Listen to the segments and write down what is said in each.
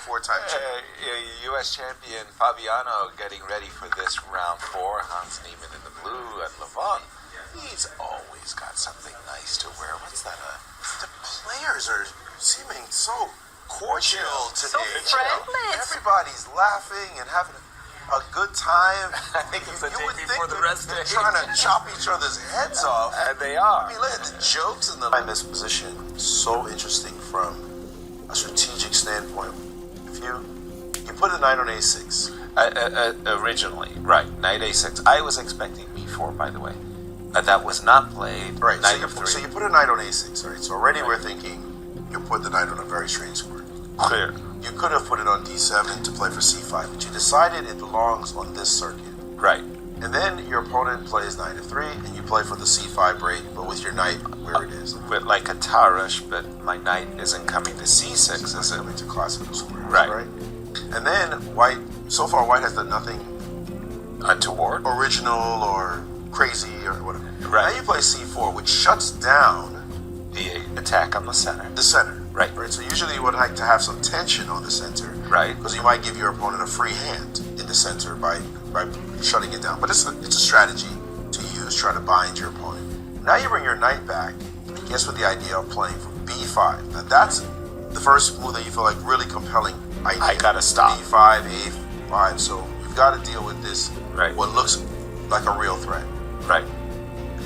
four-time champion. U.S. champion Fabiano getting ready for this round 4. Hans Niemann in the blue and Levon. He's always got something nice to wear. What's that? The players are seeming so cordial today. So friendly. Everybody's laughing and having a good time. I think it's the day would before think the rest they're day. trying to chop each other's heads off. And they are. I mean, look at the jokes in this position. So interesting from a strategic standpoint. If you put a knight on a6. Originally, right. Knight a6. I was expecting b4, by the way. That was not played. Right. Knight So you put a knight on a6. Right. So already we're thinking you put the knight on a very strange square. Clear. You could have put it on d7 to play for c5, but you decided it belongs on this circuit. Right. And then your opponent plays knight f3, and you play for the c5 break, but with your knight where it is. With like a Tarush, but my knight isn't coming to c6, is it? Coming to classical squares, Right. And then white has done nothing Untoward. original or crazy or whatever. Right. Now you play c4, which shuts down The attack on the center. the center. Right. So usually you would like to have some tension on the center. Right. Because you might give your opponent a free hand in the center by shutting it down. But it's a strategy to use, try to bind your opponent. Now you bring your knight back, and guess what the idea of playing for b5. Now that's the first move that you feel like really compelling idea. I gotta stop. b5, a5. So you've got to deal with this, Right. what looks like a real threat. Right.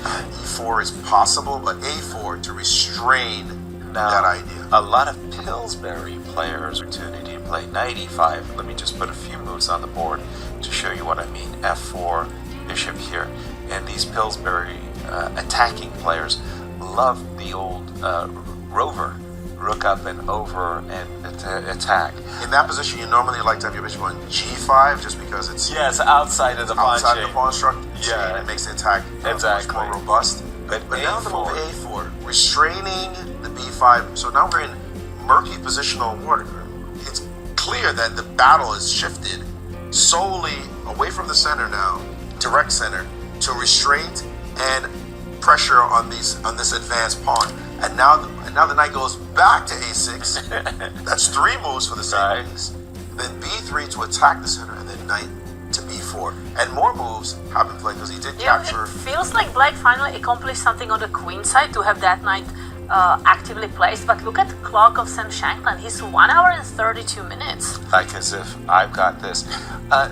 e4 is possible, but a4 to restrain Now, that idea. a lot of Pillsbury players opportunity to play knight e5. Let me just put a few moves on the board to show you what I mean. f4, bishop here. And these Pillsbury attacking players love the old rover. Rook up and over and attack. In that position, you normally like to have your bishop on g5 just because it's Yes, outside of the pawn outside chain. the pawn structure. Yeah. It makes the attack Exactly. much more robust. But But now the move a4. a4, restraining the b5. So now we're in murky positional water. It's clear that the battle is shifted solely away from the center now, direct center, to restraint and pressure on this advanced pawn. And now the knight goes back to a6. That's 3 moves for the same piece. Then b3 to attack the center, and then knight to b4. And more moves have been played because he did capture. It feels like Black finally accomplished something on the queen side to have that knight actively placed. But look at the clock of Sam Shankland. He's 1 hour and 32 minutes. Like as if I've got this.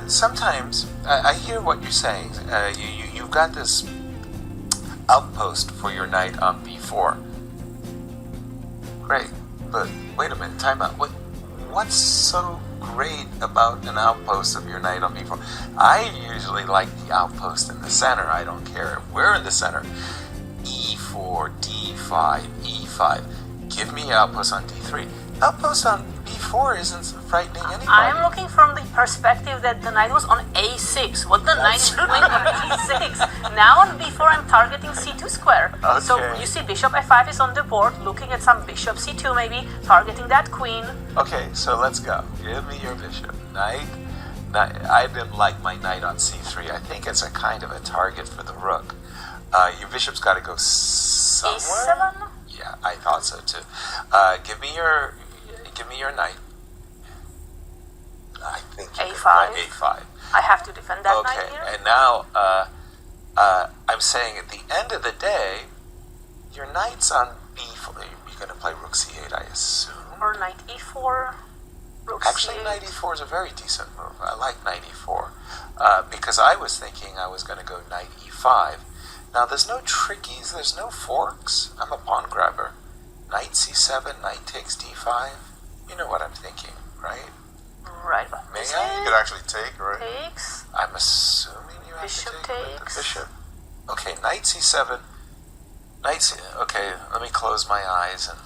Sometimes I hear what you're saying. You've got this outpost for your knight on b4. Great, but wait a minute, time out. What's so great about an outpost of your knight on b4? I usually like the outpost in the center. I don't care if we're in the center. e4, d5, e5. Give me outpost on d3. Outpost on b4 isn't frightening anybody. I'm looking from the perspective that the knight was on a6. What the knight is doing on e6? Now on b4 I'm targeting c2 square. So Okay. you see bishop f5 is on the board, looking at some bishop c2 maybe, targeting that queen. Okay, so let's go. Give me your bishop. Knight. I didn't like my knight on c3. I think it's a kind of a target for the rook. Your bishop's got to go somewhere. e7? Yeah, I thought so too. Give me your knight. I think you could A5. play a5. I have to defend that knight Okay, here. and now I'm saying at the end of the day, your knight's on b4. You're going to play rook c8, I assume. Or knight e4, rook Actually, c8. knight e4 is a very decent move. I like knight e4 because I was thinking I was going to go knight e5. Now, there's no trickies, there's no forks. I'm a pawn grabber. Knight c7, knight takes d5. You know what I'm thinking, right? Right, but May this I? You could actually take, right? takes. I'm assuming you have Bishop to take with the takes. bishop. Okay, knight c7. Okay, let me close my eyes and...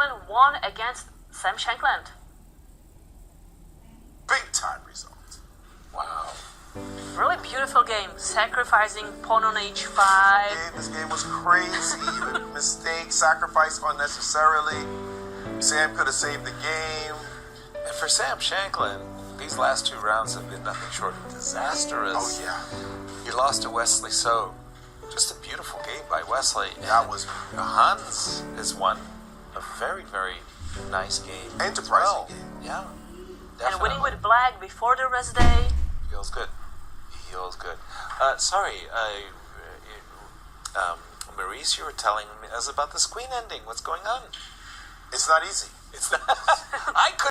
Niemann won against Sam Shankland. Big time result. Wow. Really beautiful game. Sacrificing pawn on h5. This game was crazy. Mistake, sacrifice unnecessarily. Sam could have saved the game. And for Sam Shankland, these last 2 rounds have been nothing short of disastrous. Oh yeah. He lost to Wesley, so just a beautiful game by Wesley. That was Hans has won a very, very nice game. enterprising game. Yeah. And Definitely. winning with black before the rest day. Feels good. Feels good. Sorry, Maurice, you were telling us about this queen ending. What's going on? It's not easy. It's not. I couldn't.